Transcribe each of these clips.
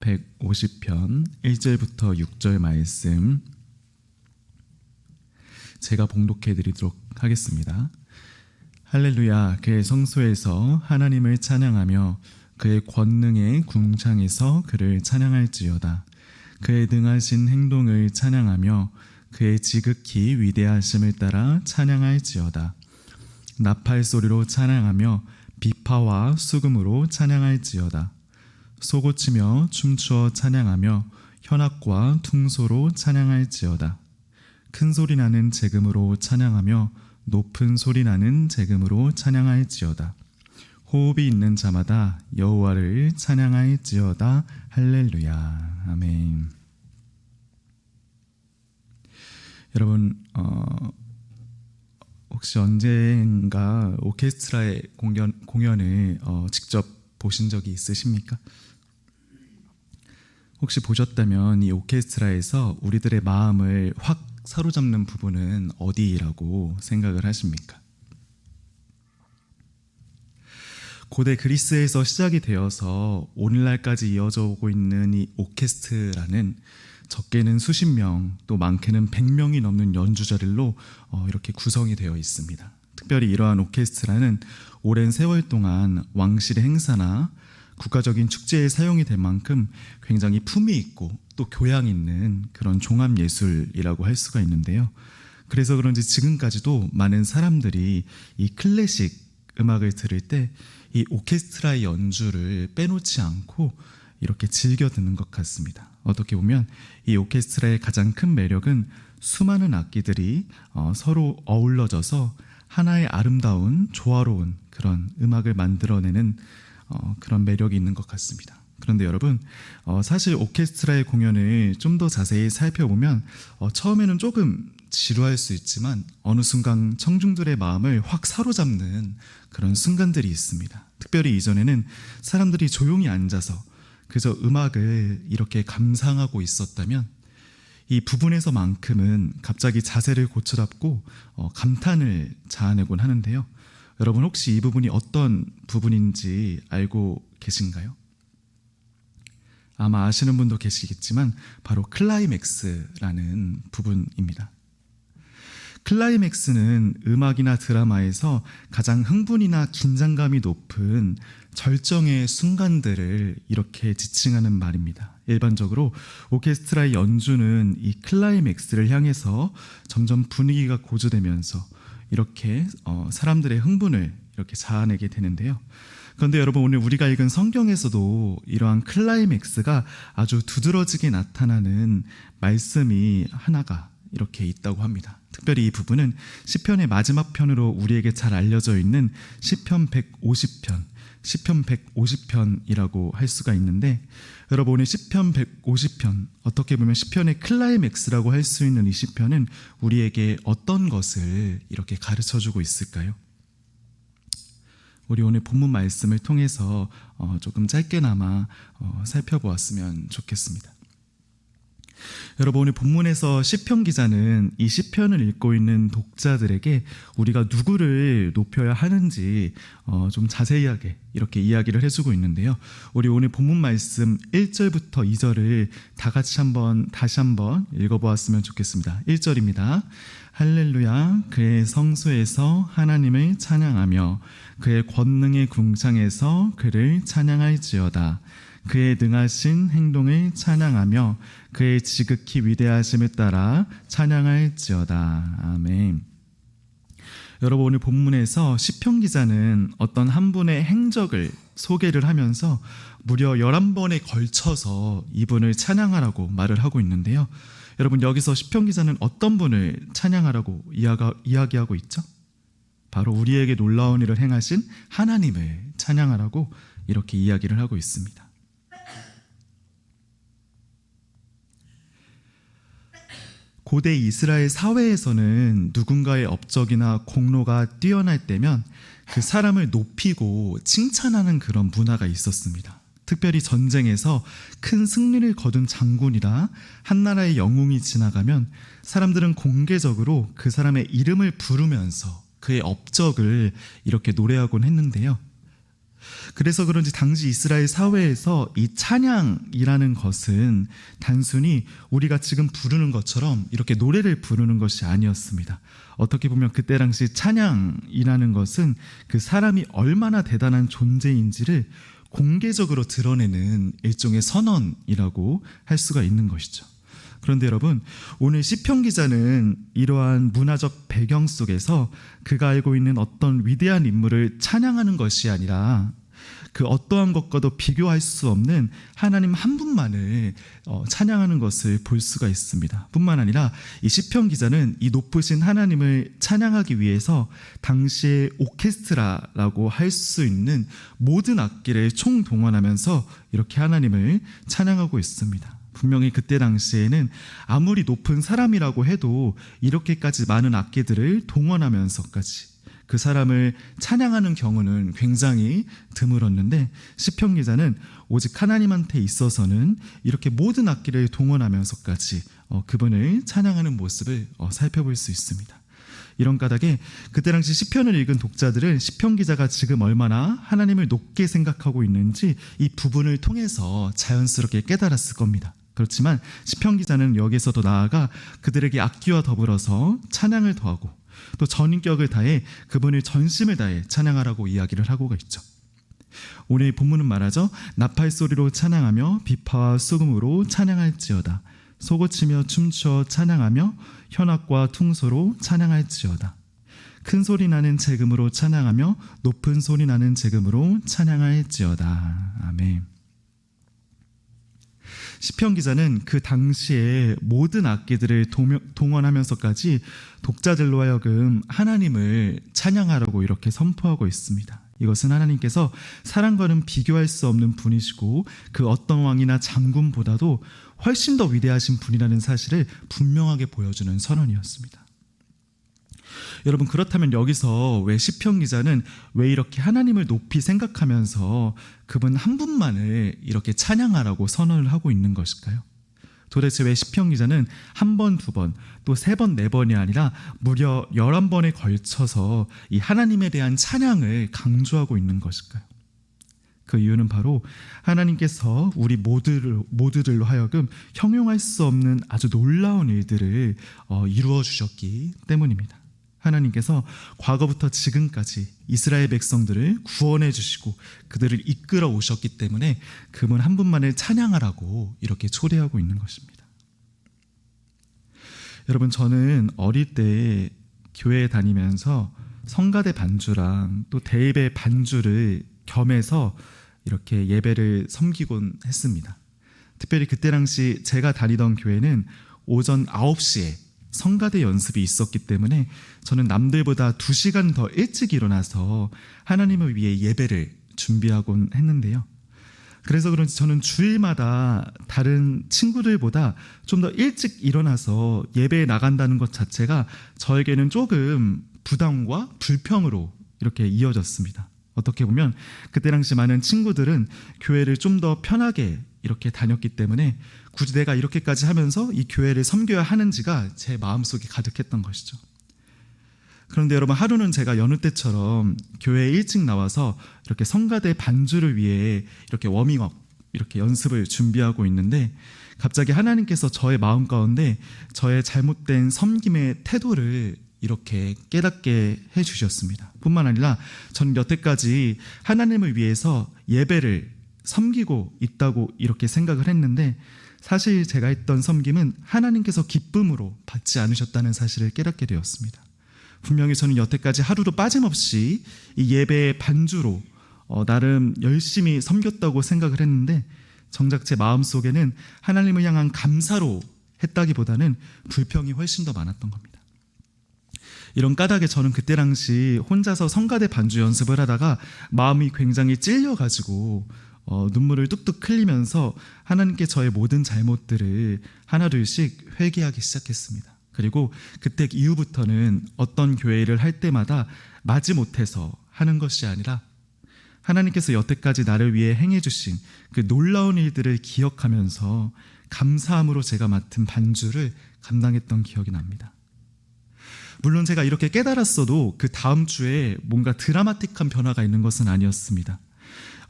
150편 1절부터 6절 말씀 제가 봉독해 드리도록 하겠습니다. 할렐루야. 그의 성소에서 하나님을 찬양하며 그의 권능의 궁창에서 그를 찬양할지어다. 그의 능하신 행동을 찬양하며 그의 지극히 위대하심을 따라 찬양할지어다. 나팔 소리로 찬양하며 비파와 수금으로 찬양할지어다. 소고치며 춤추어 찬양하며 현악과 퉁소로 찬양할지어다. 큰 소리 나는 제금으로 찬양하며 높은 소리 나는 제금으로 찬양할지어다. 호흡이 있는 자마다 여호와를 찬양할지어다. 할렐루야. 아멘. 여러분, 혹시 언젠가 오케스트라의 공연을 직접 보신 적이 있으십니까? 혹시 보셨다면 이 오케스트라에서 우리들의 마음을 확 사로잡는 부분은 어디라고 생각을 하십니까? 고대 그리스에서 시작이 되어서 오늘날까지 이어져 오고 있는 이 오케스트라는 적게는 수십 명, 또 많게는 100명이 넘는 연주자들로 이렇게 구성이 되어 있습니다. 특별히 이러한 오케스트라는 오랜 세월 동안 왕실의 행사나 국가적인 축제에 사용이 될 만큼 굉장히 품위 있고 또 교양 있는 그런 종합예술이라고 할 수가 있는데요. 그래서 그런지 지금까지도 많은 사람들이 이 클래식 음악을 들을 때 이 오케스트라의 연주를 빼놓지 않고 이렇게 즐겨 듣는 것 같습니다. 어떻게 보면 이 오케스트라의 가장 큰 매력은 수많은 악기들이 서로 어우러져서 하나의 아름다운 조화로운 그런 음악을 만들어내는 그런 매력이 있는 것 같습니다. 그런데 여러분, 사실 오케스트라의 공연을 좀 더 자세히 살펴보면 처음에는 조금 지루할 수 있지만 어느 순간 청중들의 마음을 확 사로잡는 그런 순간들이 있습니다. 특별히 이전에는 사람들이 조용히 앉아서 그저 음악을 이렇게 감상하고 있었다면 이 부분에서만큼은 갑자기 자세를 고쳐잡고 감탄을 자아내곤 하는데요. 여러분, 혹시 이 부분이 어떤 부분인지 알고 계신가요? 아마 아시는 분도 계시겠지만 바로 클라이맥스라는 부분입니다. 클라이맥스는 음악이나 드라마에서 가장 흥분이나 긴장감이 높은 절정의 순간들을 이렇게 지칭하는 말입니다. 일반적으로 오케스트라의 연주는 이 클라이맥스를 향해서 점점 분위기가 고조되면서 이렇게 사람들의 흥분을 이렇게 자아내게 되는데요. 그런데 여러분, 오늘 우리가 읽은 성경에서도 이러한 클라이맥스가 아주 두드러지게 나타나는 말씀이 하나가 이렇게 있다고 합니다. 특별히 이 부분은 시편의 마지막 편으로 우리에게 잘 알려져 있는 시편 150편, 시편 150편이라고 할 수가 있는데, 여러분, 오늘 시편 150편, 어떻게 보면 시편의 클라이맥스라고 할 수 있는 이 시편은 우리에게 어떤 것을 이렇게 가르쳐주고 있을까요? 우리 오늘 본문 말씀을 통해서 조금 짧게나마 살펴보았으면 좋겠습니다. 여러분, 오늘 본문에서 시편 기자는 이 시편을 읽고 있는 독자들에게 우리가 누구를 높여야 하는지 좀 자세하게 이렇게 이야기를 해주고 있는데요. 우리 오늘 본문 말씀 1절부터 2절을 다 같이 다시 한번 읽어보았으면 좋겠습니다. 1절입니다. 할렐루야. 그의 성소에서 하나님을 찬양하며 그의 권능의 궁창에서 그를 찬양할지어다. 그의 능하신 행동을 찬양하며 그의 지극히 위대하심을 따라 찬양할지어다. 아멘. 여러분, 오늘 본문에서 시편 기자는 어떤 한 분의 행적을 소개를 하면서 무려 11번에 걸쳐서 이분을 찬양하라고 말을 하고 있는데요. 여러분, 여기서 시편 기자는 어떤 분을 찬양하라고 이야기하고 있죠? 바로 우리에게 놀라운 일을 행하신 하나님을 찬양하라고 이렇게 이야기를 하고 있습니다. 고대 이스라엘 사회에서는 누군가의 업적이나 공로가 뛰어날 때면 그 사람을 높이고 칭찬하는 그런 문화가 있었습니다. 특별히 전쟁에서 큰 승리를 거둔 장군이라 한 나라의 영웅이 지나가면 사람들은 공개적으로 그 사람의 이름을 부르면서 그의 업적을 이렇게 노래하곤 했는데요. 그래서 그런지 당시 이스라엘 사회에서 이 찬양이라는 것은 단순히 우리가 지금 부르는 것처럼 이렇게 노래를 부르는 것이 아니었습니다. 어떻게 보면 그때 당시 찬양이라는 것은 그 사람이 얼마나 대단한 존재인지를 공개적으로 드러내는 일종의 선언이라고 할 수가 있는 것이죠. 그런데 여러분, 오늘 시편 기자는 이러한 문화적 배경 속에서 그가 알고 있는 어떤 위대한 인물을 찬양하는 것이 아니라 그 어떠한 것과도 비교할 수 없는 하나님 한 분만을 찬양하는 것을 볼 수가 있습니다. 뿐만 아니라 이 시편 기자는 이 높으신 하나님을 찬양하기 위해서 당시의 오케스트라라고 할 수 있는 모든 악기를 총동원하면서 이렇게 하나님을 찬양하고 있습니다. 분명히 그때 당시에는 아무리 높은 사람이라고 해도 이렇게까지 많은 악기들을 동원하면서까지 그 사람을 찬양하는 경우는 굉장히 드물었는데, 시편 기자는 오직 하나님한테 있어서는 이렇게 모든 악기를 동원하면서까지 그분을 찬양하는 모습을 살펴볼 수 있습니다. 이런 까닭에 그때 당시 시편을 읽은 독자들은 시편 기자가 지금 얼마나 하나님을 높게 생각하고 있는지 이 부분을 통해서 자연스럽게 깨달았을 겁니다. 그렇지만 시편 기자는 여기서 더 나아가 그들에게 악기와 더불어서 찬양을 더하고 또 전인격을 다해 그분을 전심을 다해 찬양하라고 이야기를 하고 있죠. 오늘 본문은 말하죠. 나팔 소리로 찬양하며 비파와 수금으로 찬양할지어다. 소고치며 춤추어 찬양하며 현악과 퉁소로 찬양할지어다. 큰 소리 나는 재금으로 찬양하며 높은 소리 나는 재금으로 찬양할지어다. 아멘. 시편 기자는 그 당시에 모든 악기들을 동원하면서까지 독자들로 하여금 하나님을 찬양하라고 이렇게 선포하고 있습니다. 이것은 하나님께서 사람과는 비교할 수 없는 분이시고 그 어떤 왕이나 장군보다도 훨씬 더 위대하신 분이라는 사실을 분명하게 보여주는 선언이었습니다. 여러분, 그렇다면 여기서 왜 시편 기자는 왜 이렇게 하나님을 높이 생각하면서 그분 한 분만을 이렇게 찬양하라고 선언을 하고 있는 것일까요? 도대체 왜 시편 기자는 한 번, 두 번, 또 세 번, 네 번이 아니라 무려 11번에 걸쳐서 이 하나님에 대한 찬양을 강조하고 있는 것일까요? 그 이유는 바로 하나님께서 우리 모두들로 하여금 형용할 수 없는 아주 놀라운 일들을 이루어 주셨기 때문입니다. 하나님께서 과거부터 지금까지 이스라엘 백성들을 구원해 주시고 그들을 이끌어 오셨기 때문에 그분 한 분만을 찬양하라고 이렇게 초대하고 있는 것입니다. 여러분, 저는 어릴 때 교회에 다니면서 성가대 반주랑 또 대예배 반주를 겸해서 이렇게 예배를 섬기곤 했습니다. 특별히 그때 당시 제가 다니던 교회는 오전 9시에 성가대 연습이 있었기 때문에 저는 남들보다 2시간 더 일찍 일어나서 하나님을 위해 예배를 준비하곤 했는데요. 그래서 그런지 저는 주일마다 다른 친구들보다 좀 더 일찍 일어나서 예배에 나간다는 것 자체가 저에게는 조금 부담과 불평으로 이렇게 이어졌습니다. 어떻게 보면 그때 당시 많은 친구들은 교회를 좀 더 편하게 이렇게 다녔기 때문에 굳이 내가 이렇게까지 하면서 이 교회를 섬겨야 하는지가 제 마음속에 가득했던 것이죠. 그런데 여러분, 하루는 제가 여느 때처럼 교회에 일찍 나와서 이렇게 성가대 반주를 위해 이렇게 워밍업, 이렇게 연습을 준비하고 있는데 갑자기 하나님께서 저의 마음 가운데 저의 잘못된 섬김의 태도를 이렇게 깨닫게 해주셨습니다. 뿐만 아니라 저는 여태까지 하나님을 위해서 예배를 섬기고 있다고 이렇게 생각을 했는데 사실 제가 했던 섬김은 하나님께서 기쁨으로 받지 않으셨다는 사실을 깨닫게 되었습니다. 분명히 저는 여태까지 하루도 빠짐없이 이 예배의 반주로 나름 열심히 섬겼다고 생각을 했는데 정작 제 마음속에는 하나님을 향한 감사로 했다기보다는 불평이 훨씬 더 많았던 겁니다. 이런 까닭에 저는 그때 당시 혼자서 성가대 반주 연습을 하다가 마음이 굉장히 찔려가지고 눈물을 뚝뚝 흘리면서 하나님께 저의 모든 잘못들을 하나둘씩 회개하기 시작했습니다. 그리고 그때 이후부터는 어떤 교회를 할 때마다 마지못해서 하는 것이 아니라 하나님께서 여태까지 나를 위해 행해주신 그 놀라운 일들을 기억하면서 감사함으로 제가 맡은 반주를 감당했던 기억이 납니다. 물론 제가 이렇게 깨달았어도 그 다음 주에 뭔가 드라마틱한 변화가 있는 것은 아니었습니다.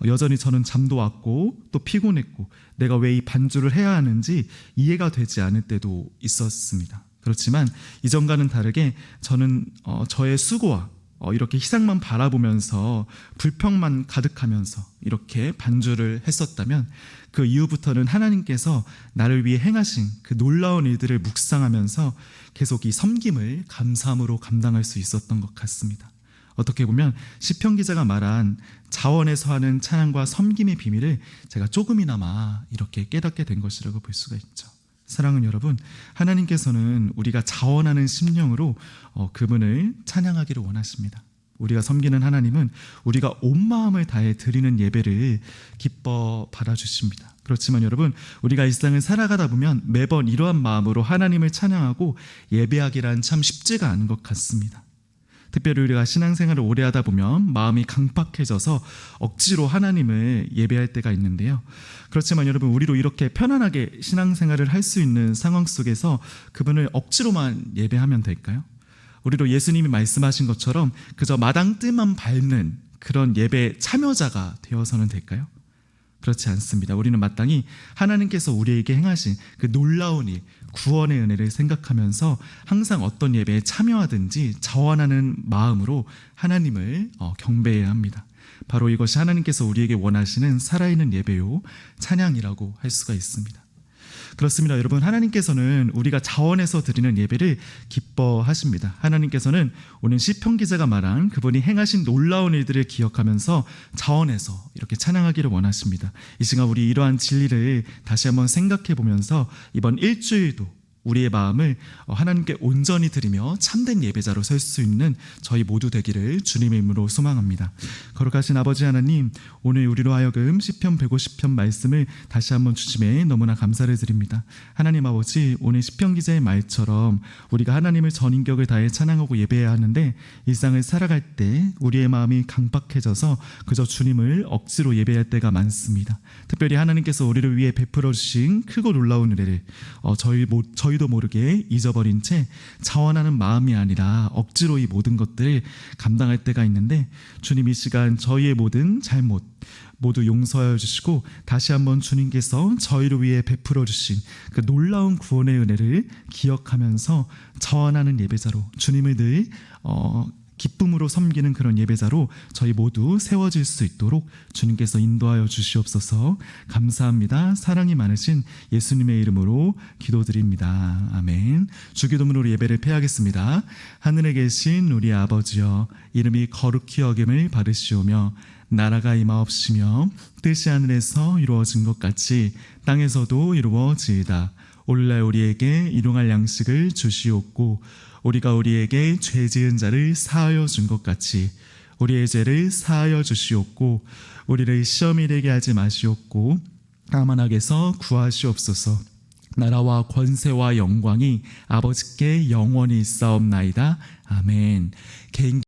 여전히 저는 잠도 왔고 또 피곤했고 내가 왜 이 반주를 해야 하는지 이해가 되지 않을 때도 있었습니다. 그렇지만 이전과는 다르게 저는 저의 수고와 이렇게 희생만 바라보면서 불평만 가득하면서 이렇게 반주를 했었다면 그 이후부터는 하나님께서 나를 위해 행하신 그 놀라운 일들을 묵상하면서 계속 이 섬김을 감사함으로 감당할 수 있었던 것 같습니다. 어떻게 보면 시편 기자가 말한 자원에서 하는 찬양과 섬김의 비밀을 제가 조금이나마 이렇게 깨닫게 된 것이라고 볼 수가 있죠. 사랑하는 여러분, 하나님께서는 우리가 자원하는 심령으로 그분을 찬양하기를 원하십니다. 우리가 섬기는 하나님은 우리가 온 마음을 다해 드리는 예배를 기뻐 받아주십니다. 그렇지만 여러분, 우리가 일상을 살아가다 보면 매번 이러한 마음으로 하나님을 찬양하고 예배하기란 참 쉽지가 않은 것 같습니다. 특별히 우리가 신앙생활을 오래 하다 보면 마음이 강팍해져서 억지로 하나님을 예배할 때가 있는데요. 그렇지만 여러분, 우리로 이렇게 편안하게 신앙생활을 할 수 있는 상황 속에서 그분을 억지로만 예배하면 될까요? 우리로 예수님이 말씀하신 것처럼 그저 마당 뜰만 밟는 그런 예배 참여자가 되어서는 될까요? 그렇지 않습니다. 우리는 마땅히 하나님께서 우리에게 행하신 그 놀라운 일, 구원의 은혜를 생각하면서 항상 어떤 예배에 참여하든지 자원하는 마음으로 하나님을 경배해야 합니다. 바로 이것이 하나님께서 우리에게 원하시는 살아있는 예배요 찬양이라고 할 수가 있습니다. 그렇습니다. 여러분, 하나님께서는 우리가 자원해서 드리는 예배를 기뻐하십니다. 하나님께서는 오늘 시편 기자가 말한 그분이 행하신 놀라운 일들을 기억하면서 자원해서 이렇게 찬양하기를 원하십니다. 이 시간 우리 이러한 진리를 다시 한번 생각해 보면서 이번 일주일도 우리의 마음을 하나님께 온전히 드리며 참된 예배자로 설 수 있는 저희 모두 되기를 주님의 이름으로 소망합니다. 거룩하신 아버지 하나님, 오늘 우리로 하여금 시편 150편 말씀을 다시 한번 주심에 너무나 감사를 드립니다. 하나님 아버지, 오늘 시편 기자의 말처럼 우리가 하나님을 전 인격을 다해 찬양하고 예배해야 하는데 일상을 살아갈 때 우리의 마음이 강박해져서 그저 주님을 억지로 예배할 때가 많습니다. 특별히 하나님께서 우리를 위해 베풀어 주신 크고 놀라운 은혜를 저희도 모르게 잊어버린 채 자원하는 마음이 아니라 억지로 이 모든 것들을 감당할 때가 있는데, 주님 이 시간 저희의 모든 잘못 모두 용서하여 주시고 다시 한번 주님께서 저희를 위해 베풀어 주신 그 놀라운 구원의 은혜를 기억하면서 자원하는 예배자로 주님을 늘 기쁨으로 섬기는 그런 예배자로 저희 모두 세워질 수 있도록 주님께서 인도하여 주시옵소서. 감사합니다. 사랑이 많으신 예수님의 이름으로 기도드립니다. 아멘. 주기도문으로 예배를 폐하겠습니다. 하늘에 계신 우리 아버지여, 이름이 거룩히 여김을 받으시오며 나라가 임하옵시며 뜻이 하늘에서 이루어진 것 같이 땅에서도 이루어지이다. 오늘날 우리에게 일용할 양식을 주시옵고 우리가 우리에게 죄 지은 자를 사하여 준 것 같이 우리의 죄를 사하여 주시옵고 우리를 시험에 이르게 하지 마시옵고 다만 악에서 구하시옵소서. 나라와 권세와 영광이 아버지께 영원히 있사옵나이다. 아멘. 개인